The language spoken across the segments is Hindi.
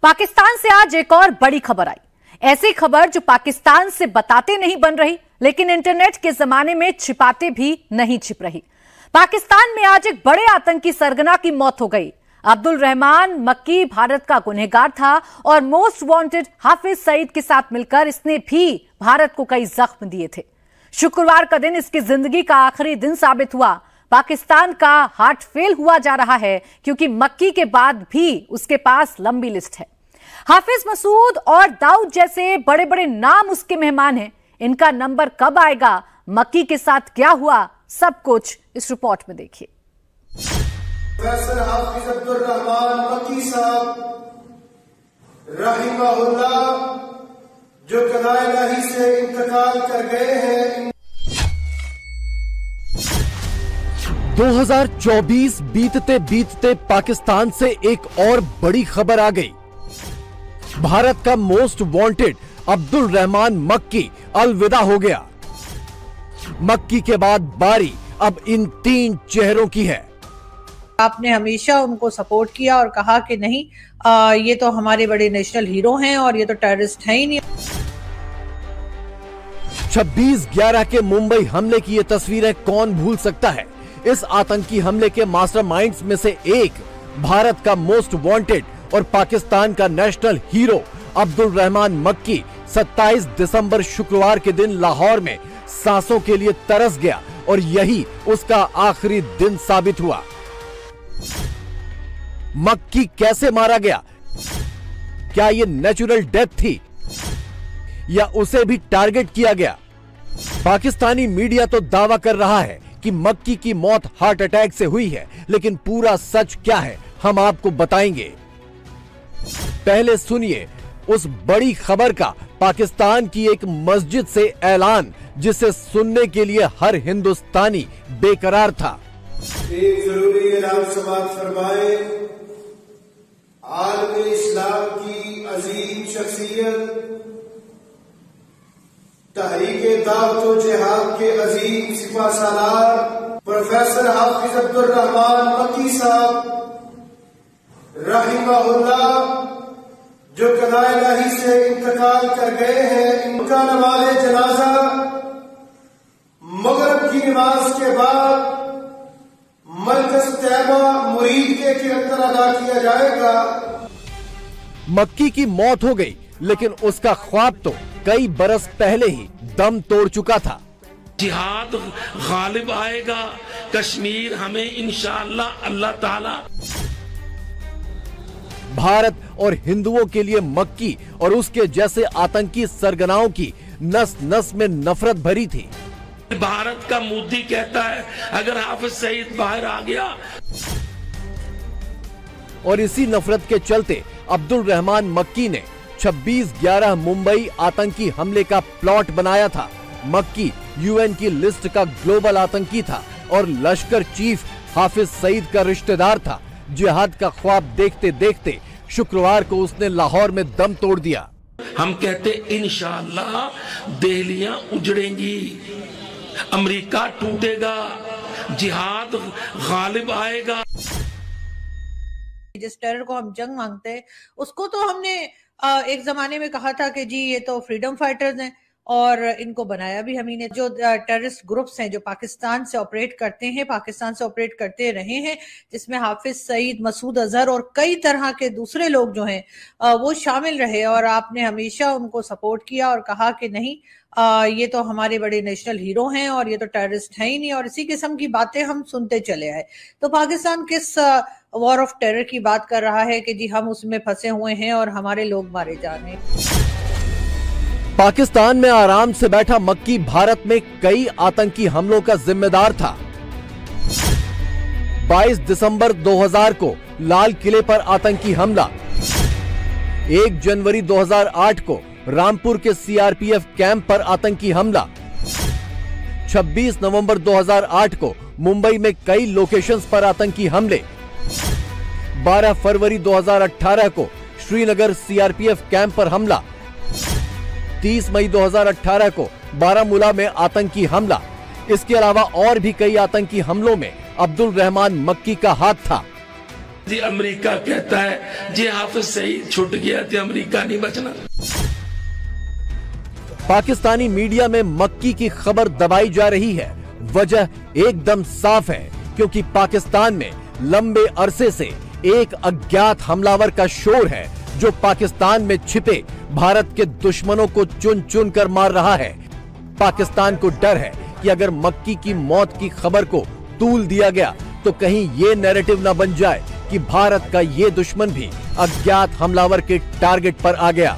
पाकिस्तान से आज एक और बड़ी खबर आई। ऐसी खबर जो पाकिस्तान से बताते नहीं बन रही, लेकिन इंटरनेट के जमाने में छिपाते भी नहीं छिप रही। पाकिस्तान में आज एक बड़े आतंकी सरगना की मौत हो गई। अब्दुल रहमान मक्की भारत का गुनहगार था और मोस्ट वांटेड हाफिज सईद के साथ मिलकर इसने भी भारत को कई जख्म दिए थे। शुक्रवार का दिन इसकी जिंदगी का आखिरी दिन साबित हुआ। पाकिस्तान का हार्ट फेल हुआ जा रहा है क्योंकि मक्की के बाद भी उसके पास लंबी लिस्ट है। हाफिज मसूद और दाऊद जैसे बड़े बड़े नाम उसके मेहमान हैं। इनका नंबर कब आएगा, मक्की के साथ क्या हुआ, सब कुछ इस रिपोर्ट में देखिए। प्रोफेसर हाफिज अब्दुल रहमान मक्की साहब रहिमहुल्लाह जो कलाए इलाही से इंतकाल कर गए हैं। 2024 बीतते बीतते पाकिस्तान से एक और बड़ी खबर आ गई। भारत का मोस्ट वांटेड अब्दुल रहमान मक्की अलविदा हो गया। मक्की के बाद बारी अब इन तीन चेहरों की है। आपने हमेशा उनको सपोर्ट किया और कहा कि नहीं, ये तो हमारे बड़े नेशनल हीरो हैं और ये तो टेररिस्ट हैं ही नहीं। 26/11 के मुंबई हमले की ये तस्वीरें कौन भूल सकता है। इस आतंकी हमले के मास्टरमाइंड्स में से एक भारत का मोस्ट वांटेड और पाकिस्तान का नेशनल हीरो अब्दुल रहमान मक्की 27 दिसंबर शुक्रवार के दिन लाहौर में सांसों के लिए तरस गया और यही उसका आखिरी दिन साबित हुआ। मक्की कैसे मारा गया? क्या ये नेचुरल डेथ थी या उसे भी टारगेट किया गया? पाकिस्तानी मीडिया तो दावा कर रहा है कि मक्की की मौत हार्ट अटैक से हुई है, लेकिन पूरा सच क्या है हम आपको बताएंगे। पहले सुनिए उस बड़ी खबर का पाकिस्तान की एक मस्जिद से ऐलान, जिसे सुनने के लिए हर हिंदुस्तानी बेकरार था। एक जरूरी ऐलान समाअत फरमाए। आलम इस्लाम की अजीम शख्सियत, तहरीके दावत व जिहाद के अजीम सिपाहसालार प्रोफेसर हाफिज अब्दुल रहमान मक्की साहब रहिमहुल्लाह जो कलाए इलाही से इंतकाल कर गए हैं। इनका नमाज़े जनाजा मगरिब की नमाज के बाद मरकज़ तैयबा मुरीद के अंदर अदा किया जाएगा। मक्की की मौत हो गई, लेकिन उसका ख्वाब तो कई बरस पहले ही दम तोड़ चुका था। जिहाद गालिब आएगा, कश्मीर हमें इंशाअल्लाह अल्लाह ताला। भारत और हिंदुओं के लिए मक्की और उसके जैसे आतंकी सरगनाओं की नस नस में नफरत भरी थी। भारत का मोदी कहता है अगर हाफिज सईद बाहर आ गया, और इसी नफरत के चलते अब्दुल रहमान मक्की ने 26/11 मुंबई आतंकी हमले का प्लॉट बनाया था। मक्की यूएन की लिस्ट का ग्लोबल आतंकी था और लश्कर चीफ हाफिज सईद का रिश्तेदार था। जिहाद का ख्वाब देखते देखते शुक्रवार को उसने लाहौर में दम तोड़ दिया। हम कहते इंशाअल्लाह दिल्लियां उजड़ेंगी, अमेरिका टूटेगा, जिहाद गालिब आएगा। जिस टेरर को हम जंग मांगते हैं, उसको तो हमने एक जमाने में कहा था कि जी ये तो फ्रीडम फाइटर्स हैं और इनको बनाया भी हम ही ने। जो टेररिस्ट ग्रुप्स हैं जो पाकिस्तान से ऑपरेट करते हैं, पाकिस्तान से ऑपरेट करते रहे हैं, जिसमें हाफिज सईद, मसूद अजहर और कई तरह के दूसरे लोग जो हैं वो शामिल रहे और आपने हमेशा उनको सपोर्ट किया और कहा कि नहीं, ये तो हमारे बड़े नेशनल हीरो हैं और ये तो टेररिस्ट हैं ही नहीं, और इसी किस्म की बातें हम सुनते चले आए। तो पाकिस्तान किस वॉर ऑफ टेरर की बात कर रहा है कि जी हम उसमें फंसे हुए हैं और हमारे लोग मारे जा रहे हैं। पाकिस्तान में आराम से बैठा मक्की भारत में कई आतंकी हमलों का जिम्मेदार था। 22 दिसंबर 2000 को लाल किले पर आतंकी हमला, 1 जनवरी 2008 को रामपुर के सीआरपीएफ कैंप पर आतंकी हमला, 26 नवंबर 2008 को मुंबई में कई लोकेशंस पर आतंकी हमले, 12 फरवरी 2018 को श्रीनगर सीआरपीएफ कैंप पर हमला, 30 मई 2018 को बारामूला में आतंकी हमला। इसके अलावा और भी कई आतंकी हमलों में अब्दुल रहमान मक्की का हाथ था। जी अमेरिका कहता है जे हाफिज सईद छुट गया तो अमेरिका नहीं बचना। पाकिस्तानी मीडिया में मक्की की खबर दबाई जा रही है। वजह एकदम साफ है, क्योंकि पाकिस्तान में लंबे अरसे से एक अज्ञात हमलावर का शोर है जो पाकिस्तान में छिपे भारत के दुश्मनों को चुन चुन कर मार रहा है। पाकिस्तान को डर है कि अगर मक्की की मौत की खबर को तूल दिया गया तो कहीं ये नैरेटिव न बन जाए कि भारत का ये दुश्मन भी अज्ञात हमलावर के टारगेट पर आ गया।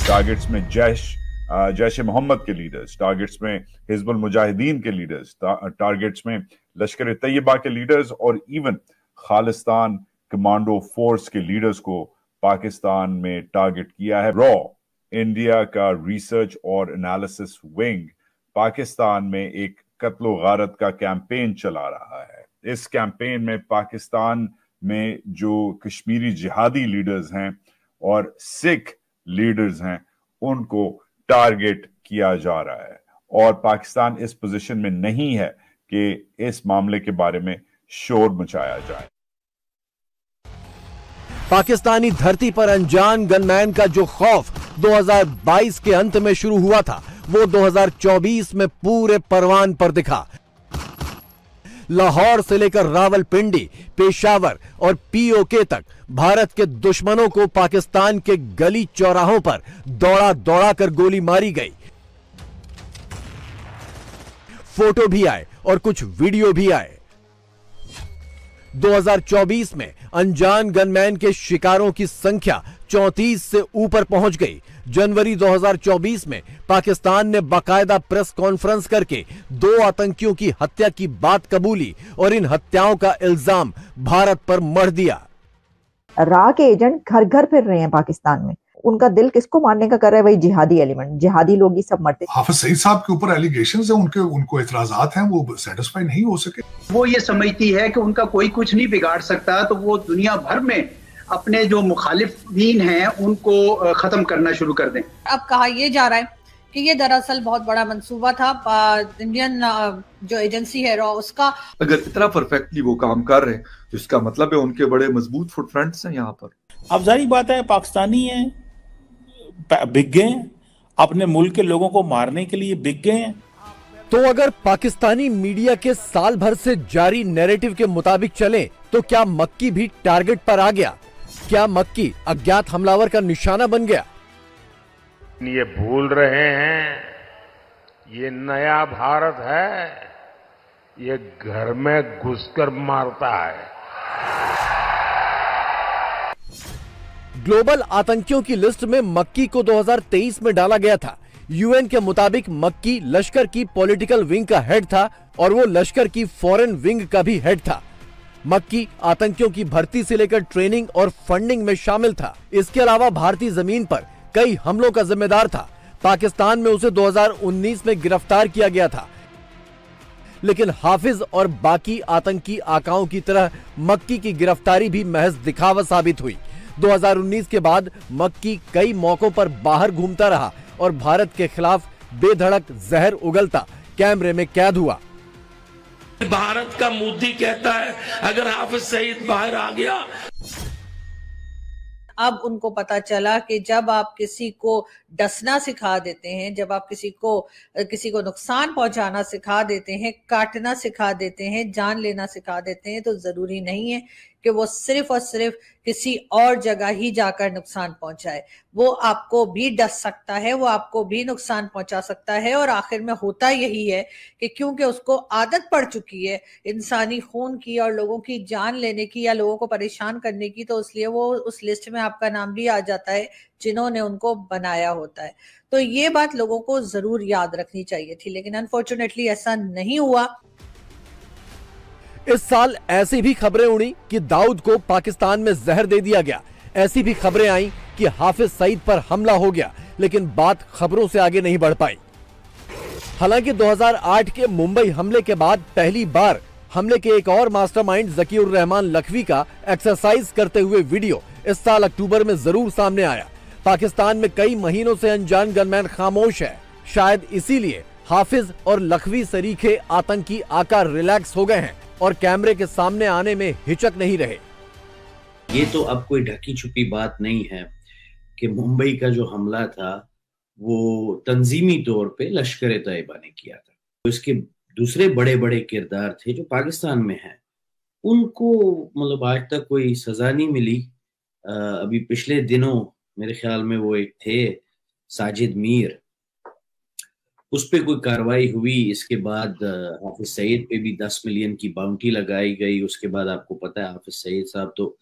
टारगेट्स में जैश-ए मोहम्मद के लीडर्स, टारगेट्स में हिजबुल मुजाहिदीन के लीडर्स, टारगेट्स में लश्कर तैयबा के लीडर्स और इवन खालिस्तान कमांडो फोर्स के लीडर्स को पाकिस्तान में टारगेट किया है। रॉ इंडिया का रिसर्च और एनालिसिस विंग पाकिस्तान में एक कत्लो गारत का कैंपेन चला रहा है। इस कैंपेन में पाकिस्तान में जो कश्मीरी जिहादी लीडर्स हैं और सिख लीडर्स हैं उनको टारगेट किया जा रहा है, और पाकिस्तान इस पोजीशन में नहीं है कि इस मामले के बारे में शोर मचाया जाए। पाकिस्तानी धरती पर अनजान गनमैन का जो खौफ 2022 के अंत में शुरू हुआ था, वो 2024 में पूरे परवान पर दिखा। लाहौर से लेकर रावलपिंडी, पेशावर और पीओके तक भारत के दुश्मनों को पाकिस्तान के गली चौराहों पर दौड़ा दौड़ा कर गोली मारी गई। फोटो भी आए और कुछ वीडियो भी आए। 2024 में अनजान गनमैन के शिकारों की संख्या 34 से ऊपर पहुंच गई। जनवरी 2024 में पाकिस्तान ने बाकायदा प्रेस कॉन्फ्रेंस करके 2 आतंकियों की हत्या की बात कबूली और इन हत्याओं का इल्जाम भारत पर मढ़ दिया। रा के एजेंट घर घर फिर रहे हैं पाकिस्तान में। उनका दिल किसको मारने का कर रहा है? वही जिहादी एलिमेंट, जिहादी लोग ही सब मरते। हाफिज सईद साहब के ऊपर एलिगेशंस है, उनको इतराजात हैं, वो सेटिस्फाई नहीं हो सके। वो ये समझती है कि उनका कोई कुछ नहीं बिगाड़ सकता, तो वो दुनिया भर में अपने जो मुखालिफीन हैं उनको खत्म करना शुरू कर दें। अब कहा यह जा रहा है कि ये दरअसल बहुत बड़ा मंसूबा था इंडियन जो एजेंसी है रॉ उसका। अगर इतना परफेक्टली वो काम कर रहे हैं तो इसका मतलब है उनके बड़े मजबूत फुटप्रिंट्स हैं यहाँ पर। अब जाहिर बात है पाकिस्तानी हैं, बिक गए, अपने मुल्क के लोगों को मारने के लिए बिक गए। तो अगर पाकिस्तानी मीडिया के साल भर से जारी नैरेटिव के मुताबिक चले तो क्या मक्की भी टारगेट पर आ गया? क्या मक्की अज्ञात हमलावर का निशाना बन गया? ये भूल रहे हैं ये नया भारत है, ये घर में घुसकर मारता है। ग्लोबल आतंकियों की लिस्ट में मक्की को 2023 में डाला गया था। यूएन के मुताबिक मक्की लश्कर की पॉलिटिकल विंग का हेड था और वो लश्कर की फॉरेन विंग का भी हेड था। मक्की आतंकियों की भर्ती से लेकर ट्रेनिंग और फंडिंग में शामिल था। इसके अलावा भारतीय जमीन पर कई हमलों का जिम्मेदार था। पाकिस्तान में उसे 2019 में गिरफ्तार किया गया था, लेकिन हाफिज और बाकी आतंकी आकाओं की तरह मक्की की गिरफ्तारी भी महज दिखावा साबित हुई। 2019 के बाद मक्की कई मौकों पर बाहर घूमता रहा और भारत के खिलाफ बेधड़क जहर उगलता कैमरे में कैद हुआ। भारत का मोदी कहता है अगर हाफिज सईद बाहर आ गया। अब उनको पता चला कि जब आप किसी को डसना सिखा देते हैं, जब आप किसी को नुकसान पहुंचाना सिखा देते हैं, काटना सिखा देते हैं, जान लेना सिखा देते हैं, तो जरूरी नहीं है कि वो सिर्फ और सिर्फ किसी और जगह ही जाकर नुकसान पहुंचाए। वो आपको भी डस सकता है, वो आपको भी नुकसान पहुंचा सकता है। और आखिर में होता यही है कि क्योंकि उसको आदत पड़ चुकी है इंसानी खून की और लोगों की जान लेने की या लोगों को परेशान करने की, तो इसलिए वो उस लिस्ट में आपका नाम भी आ जाता है जिन्होंने उनको बनाया होता है। तो ये बात लोगों को जरूर याद रखनी चाहिए थी, लेकिन अनफॉर्चुनेटली ऐसा नहीं हुआ। इस साल ऐसी भी खबरें उड़ी कि दाऊद को पाकिस्तान में जहर दे दिया गया। ऐसी भी खबरें आईं कि हाफिज सईद पर हमला हो गया, लेकिन बात खबरों से आगे नहीं बढ़ पाई। हालांकि 2008 के मुंबई हमले के बाद पहली बार हमले के एक और मास्टरमाइंड ज़कीउर रहमान लखवी का एक्सरसाइज करते हुए वीडियो इस साल अक्टूबर में जरूर सामने आया। पाकिस्तान में कई महीनों से अनजान गनमैन खामोश है। शायद इसीलिए हाफिज और लखवी सरीखे आतंकी आका रिलैक्स हो गए हैं। और कैमरे के सामने आने में हिचक नहीं रहे। ये तो अब कोई ढकी छुपी बात नहीं है कि मुंबई का जो हमला था वो तंजीमी तौर पे लश्कर तैयबा ने किया था। तो इसके दूसरे बड़े बड़े किरदार थे जो पाकिस्तान में हैं, उनको मतलब आज तक कोई सजा नहीं मिली। अभी पिछले दिनों मेरे ख्याल में वो एक थे साजिद मीर, उस पर कोई कार्रवाई हुई। इसके बाद हाफिज सईद पे भी 10 मिलियन की बाउंटी लगाई गई। उसके बाद आपको पता है हाफिज सईद साहब तो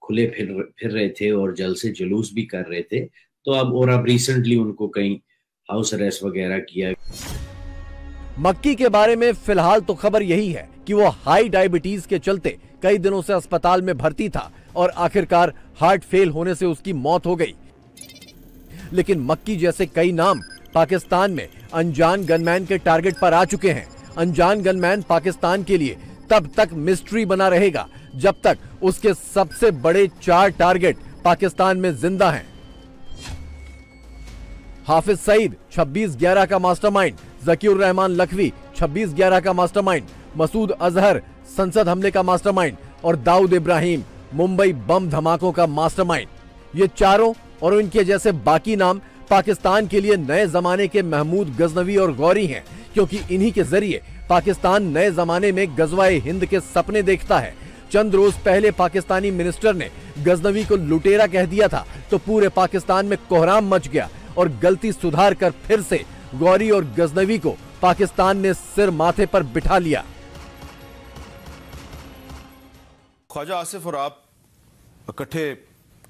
खुले फिर रहे थे और जल से जुलूस भी कर रहे थे। तो अब रिसेंटली उनको कहीं हाउस अरेस्ट वगैरह किया। मक्की के बारे में फिलहाल तो खबर यही है कि वो हाई डायबिटीज के चलते कई दिनों से अस्पताल में भर्ती था और आखिरकार हार्ट फेल होने से उसकी मौत हो गई। लेकिन मक्की जैसे कई नाम पाकिस्तान में अनजान गनमैन के टारगेट पर आ चुके हैं। अनजान गनमैन पाकिस्तान के लिए तब तक मिस्ट्री बना रहेगा जब तक उसके सबसे बड़े 4 टारगेट पाकिस्तान में जिंदा हैं। हाफिज सईद 26/11 का मास्टरमाइंड, जकीउर रहमान लखवी 26/11 का मास्टरमाइंड, मसूद अजहर संसद हमले का मास्टरमाइंड और दाऊद इब्राहिम मुंबई बम धमाकों का मास्टरमाइंड। ये चारों और उनके जैसे बाकी नाम पाकिस्तान के लिए नए जमाने के महमूद गजनवी और गौरी हैं, क्योंकि इन्हीं के जरिए पाकिस्तान नए जमाने में गजवाए हिंद के सपने देखता है। चंद रोज पहले पाकिस्तानी मिनिस्टर ने गजनवी को लुटेरा कह दिया था तो पूरे पाकिस्तान में कोहराम मच गया और गलती सुधार कर फिर से गौरी और गजनवी को पाकिस्तान ने सिर माथे पर बिठा लिया। ख्वाजा आसिफ और आप इकट्ठे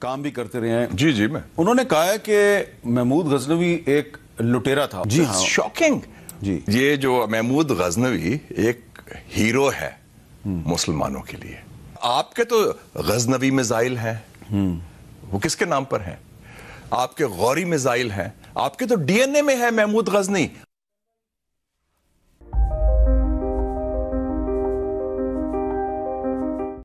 काम भी करते रहे हैं। जी जी, मैं उन्होंने कहा है कि महमूद गजनवी एक लुटेरा था। जी हाँ, शॉकिंग। जी, ये जो महमूद गजनवी एक हीरो है मुसलमानों के लिए। आपके तो गजनवी मिसाइल हैं, वो किसके नाम पर हैं? आपके गौरी मिसाइल हैं, आपके तो डीएनए में है महमूद गजनी।